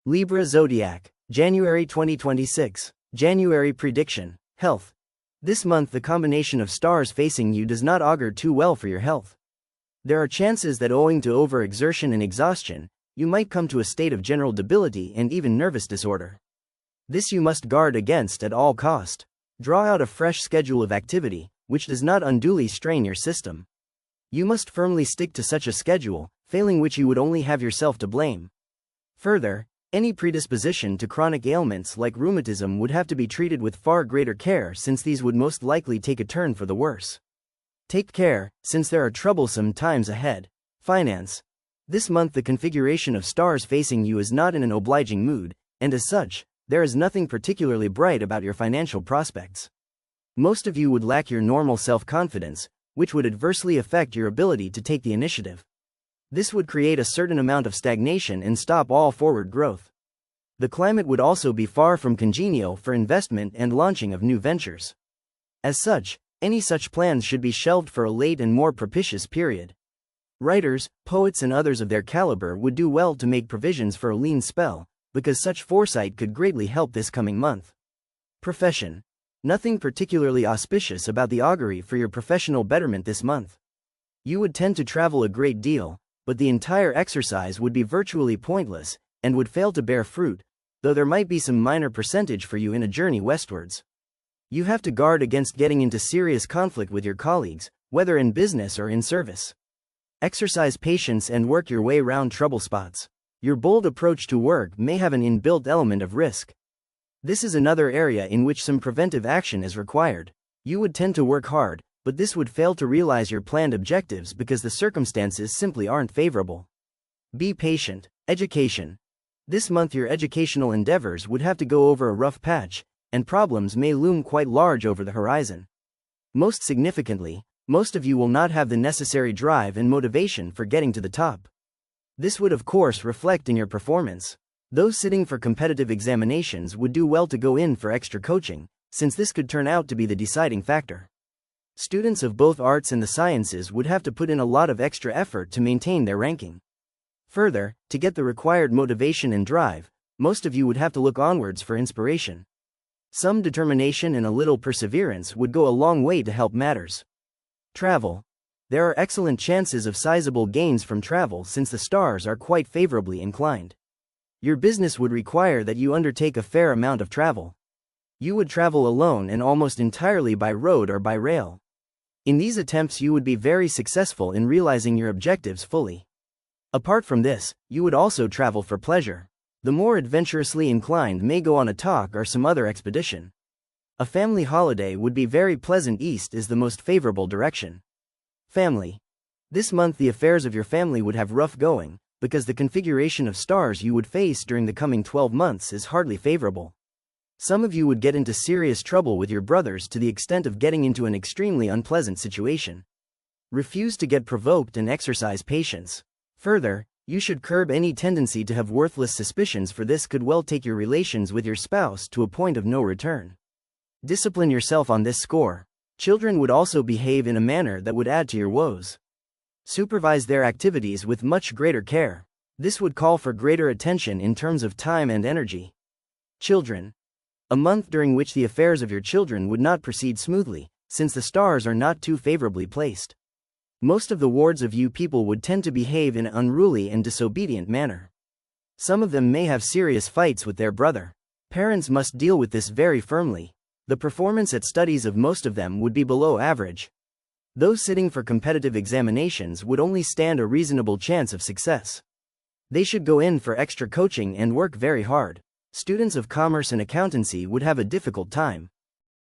Libra Zodiac, January 2026. January prediction. Health. This month the combination of stars facing you does not augur too well for your health. There are chances that owing to overexertion and exhaustion, you might come to a state of general debility and even nervous disorder. This you must guard against at all cost. Draw out a fresh schedule of activity, which does not unduly strain your system. You must firmly stick to such a schedule, failing which you would only have yourself to blame. Further, any predisposition to chronic ailments like rheumatism would have to be treated with far greater care, since these would most likely take a turn for the worse. Take care, since there are troublesome times ahead. Finance. This month the configuration of stars facing you is not in an obliging mood, and as such, there is nothing particularly bright about your financial prospects. Most of you would lack your normal self-confidence, which would adversely affect your ability to take the initiative. This would create a certain amount of stagnation and stop all forward growth. The climate would also be far from congenial for investment and launching of new ventures. As such, any such plans should be shelved for a late and more propitious period. Writers, poets and others of their caliber would do well to make provisions for a lean spell, because such foresight could greatly help this coming month. Profession. Nothing particularly auspicious about the augury for your professional betterment this month. You would tend to travel a great deal, but the entire exercise would be virtually pointless, and would fail to bear fruit, though there might be some minor percentage for you in a journey westwards. You have to guard against getting into serious conflict with your colleagues, whether in business or in service. Exercise patience and work your way round trouble spots. Your bold approach to work may have an inbuilt element of risk. This is another area in which some preventive action is required. You would tend to work hard, but this would fail to realize your planned objectives because the circumstances simply aren't favorable. Be patient. Education. This month your educational endeavors would have to go over a rough patch, and problems may loom quite large over the horizon. Most significantly, most of you will not have the necessary drive and motivation for getting to the top. This would of course reflect in your performance. Those sitting for competitive examinations would do well to go in for extra coaching, since this could turn out to be the deciding factor. Students of both arts and the sciences would have to put in a lot of extra effort to maintain their ranking. Further, to get the required motivation and drive, most of you would have to look onwards for inspiration. Some determination and a little perseverance would go a long way to help matters. Travel. There are excellent chances of sizable gains from travel since the stars are quite favorably inclined. Your business would require that you undertake a fair amount of travel. You would travel alone and almost entirely by road or by rail. In these attempts you would be very successful in realizing your objectives fully. Apart from this, you would also travel for pleasure. The more adventurously inclined may go on a talk or some other expedition. A family holiday would be very pleasant. East is the most favorable direction. Family. This month the affairs of your family would have rough going, because the configuration of stars you would face during the coming 12 months is hardly favorable. Some of you would get into serious trouble with your brothers to the extent of getting into an extremely unpleasant situation. Refuse to get provoked and exercise patience. Further, you should curb any tendency to have worthless suspicions, for this could well take your relations with your spouse to a point of no return. Discipline yourself on this score. Children would also behave in a manner that would add to your woes. Supervise their activities with much greater care. This would call for greater attention in terms of time and energy. Children. A month during which the affairs of your children would not proceed smoothly, since the stars are not too favorably placed. Most of the wards of you people would tend to behave in an unruly and disobedient manner. Some of them may have serious fights with their brother. Parents must deal with this very firmly. The performance at studies of most of them would be below average. Those sitting for competitive examinations would only stand a reasonable chance of success. They should go in for extra coaching and work very hard. Students of commerce and accountancy would have a difficult time.